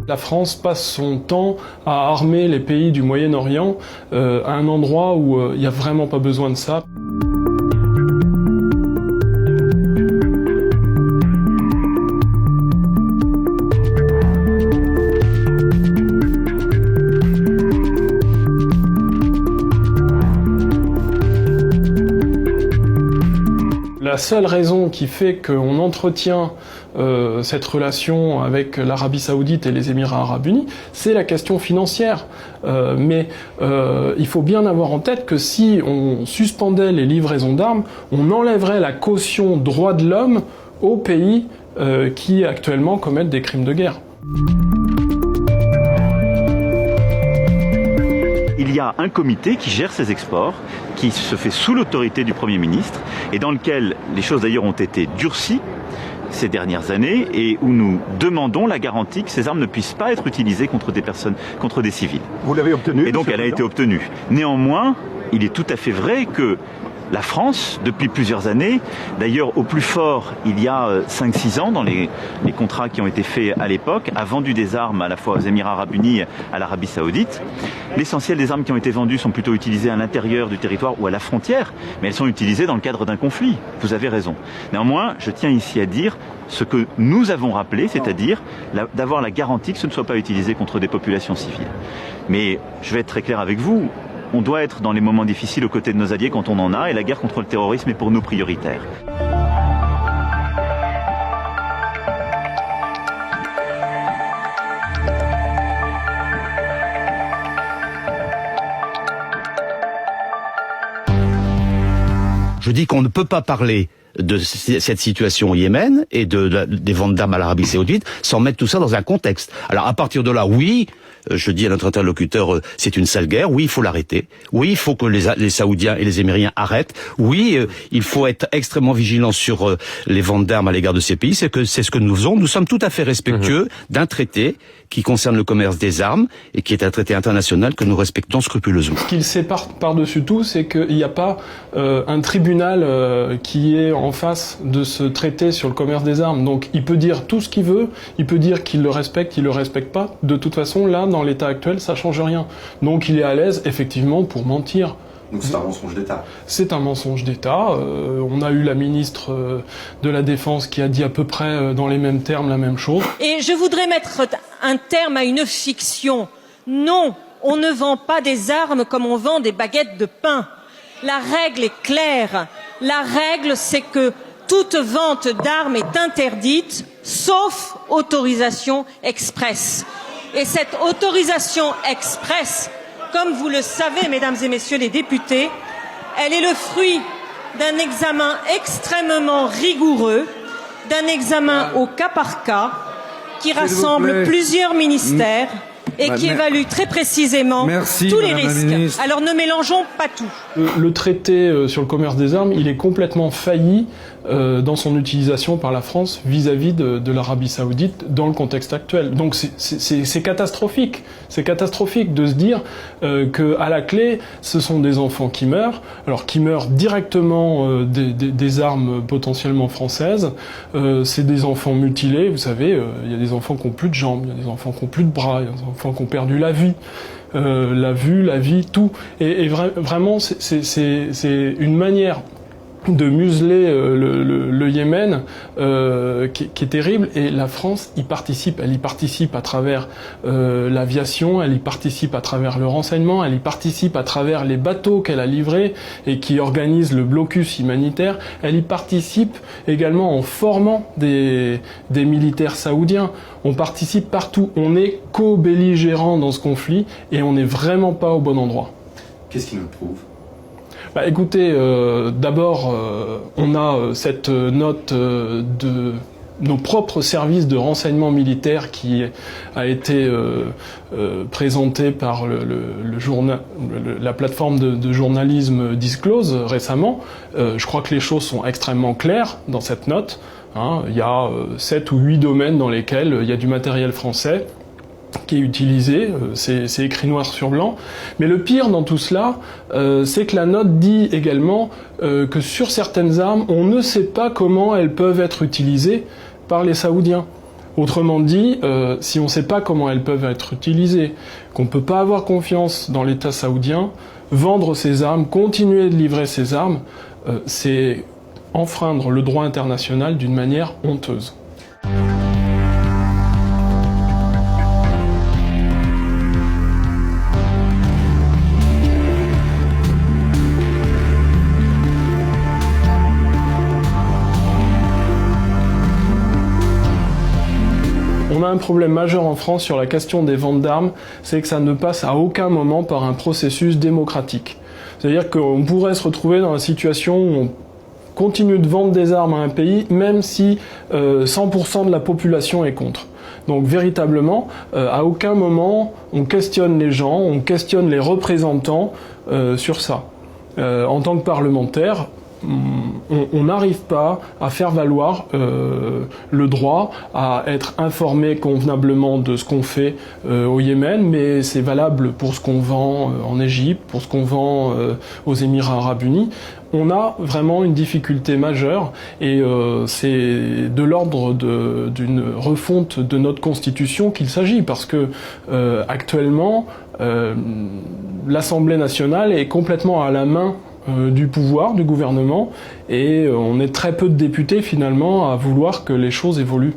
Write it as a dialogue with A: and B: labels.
A: La France passe son temps à armer les pays du Moyen-Orient à un endroit où il n'y a vraiment pas besoin de ça. La seule raison qui fait qu'on entretient cette relation avec l'Arabie Saoudite et les Émirats Arabes Unis, c'est la question financière. Mais il faut bien avoir en tête que si on suspendait les livraisons d'armes, on enlèverait la caution droits de l'homme aux pays qui actuellement commettent des crimes de guerre.
B: Il y a un comité qui gère ces exports, qui se fait sous l'autorité du Premier ministre, et dans lequel les choses d'ailleurs ont été durcies ces dernières années, et où nous demandons la garantie que ces armes ne puissent pas être utilisées contre des personnes, contre des civils.
C: Vous l'avez obtenue?
B: Et donc elle a été obtenue. Néanmoins, il est tout à fait vrai que la France, depuis plusieurs années, d'ailleurs au plus fort il y a 5-6 ans, dans les contrats qui ont été faits à l'époque, a vendu des armes à la fois aux Émirats Arabes Unis et à l'Arabie Saoudite. L'essentiel des armes qui ont été vendues sont plutôt utilisées à l'intérieur du territoire ou à la frontière, mais elles sont utilisées dans le cadre d'un conflit. Vous avez raison. Néanmoins, je tiens ici à dire ce que nous avons rappelé, c'est-à-dire d'avoir la garantie que ce ne soit pas utilisé contre des populations civiles. Mais je vais être très clair avec vous. On doit être dans les moments difficiles aux côtés de nos alliés quand on en a, et la guerre contre le terrorisme est pour nous prioritaire.
D: Je dis qu'on ne peut pas parler de cette situation au Yémen et des ventes d'armes à l'Arabie Saoudite sans mettre tout ça dans un contexte. Alors à partir de là, oui, je dis à notre interlocuteur, c'est une sale guerre, oui, il faut l'arrêter, oui, il faut que les Saoudiens et les Émiriens arrêtent, oui, il faut être extrêmement vigilant sur les ventes d'armes à l'égard de ces pays, c'est ce que nous faisons. Nous sommes tout à fait respectueux d'un traité qui concerne le commerce des armes et qui est un traité international que nous respectons scrupuleusement.
A: Ce qui le sépare par-dessus tout, c'est qu'il n'y a pas un tribunal qui est en face de ce traité sur le commerce des armes. Donc il peut dire tout ce qu'il veut, il peut dire qu'il le respecte, qu'il le respecte pas. De toute façon, là, dans l'état actuel, ça change rien. Donc il est à l'aise, effectivement, pour mentir.
C: Donc c'est un mensonge d'État.
A: C'est un mensonge d'État. On a eu la ministre de la Défense qui a dit à peu près dans les mêmes termes la même chose.
E: Et je voudrais mettre un terme à une fiction. Non, on ne vend pas des armes comme on vend des baguettes de pain. La règle est claire. La règle, c'est que toute vente d'armes est interdite, sauf autorisation expresse. Et cette autorisation expresse, comme vous le savez, mesdames et messieurs les députés, elle est le fruit d'un examen extrêmement rigoureux, d'un examen au cas par cas, qui rassemble plusieurs ministères et qui évalue très précisément tous les risques. Alors ne mélangeons pas tout.
A: Le traité sur le commerce des armes, il est complètement failli dans son utilisation par la France vis-à-vis de l'Arabie Saoudite dans le contexte actuel. Donc c'est catastrophique. C'est catastrophique de se dire qu'à la clé, ce sont des enfants qui meurent, alors qui meurent directement des armes potentiellement françaises. C'est des enfants mutilés, vous savez, il y a des enfants qui n'ont plus de jambes, il y a des enfants qui n'ont plus de bras, il y a des enfants qui ont perdu la vue. La vue, la vie, tout. Et vraiment, c'est une manière de museler le Yémen qui est terrible, et la France y participe. Elle y participe à travers l'aviation, elle y participe à travers le renseignement, elle y participe à travers les bateaux qu'elle a livrés et qui organisent le blocus humanitaire. Elle y participe également en formant des militaires saoudiens. On participe partout. On est co-belligérant dans ce conflit et on n'est vraiment pas au bon endroit.
C: Qu'est-ce qui nous le prouve ?
A: Bah, écoutez, d'abord, on a cette note de nos propres services de renseignement militaire qui a été présentée par la plateforme de journalisme Disclose récemment. Je crois que les choses sont extrêmement claires dans cette note. Il y a 7 ou 8 domaines dans lesquels il y a du matériel français qui est utilisé, c'est écrit noir sur blanc. Mais le pire dans tout cela, c'est que la note dit également que sur certaines armes, on ne sait pas comment elles peuvent être utilisées par les Saoudiens. Autrement dit, si on ne sait pas comment elles peuvent être utilisées, qu'on ne peut pas avoir confiance dans l'État saoudien, vendre ces armes, continuer de livrer ces armes, c'est enfreindre le droit international d'une manière honteuse. On a un problème majeur en France sur la question des ventes d'armes, c'est que ça ne passe à aucun moment par un processus démocratique. C'est-à-dire qu'on pourrait se retrouver dans la situation où on continue de vendre des armes à un pays, même si 100% de la population est contre. Donc véritablement, à aucun moment on questionne les gens, on questionne les représentants sur ça. En tant que parlementaire, on n'arrive pas à faire valoir le droit à être informé convenablement de ce qu'on fait au Yémen, mais c'est valable pour ce qu'on vend en Égypte, pour ce qu'on vend aux Émirats Arabes Unis. On a vraiment une difficulté majeure et c'est de l'ordre d'une refonte de notre Constitution qu'il s'agit, parce que actuellement l'Assemblée nationale est complètement à la main du pouvoir, du gouvernement, et on est très peu de députés finalement à vouloir que les choses évoluent.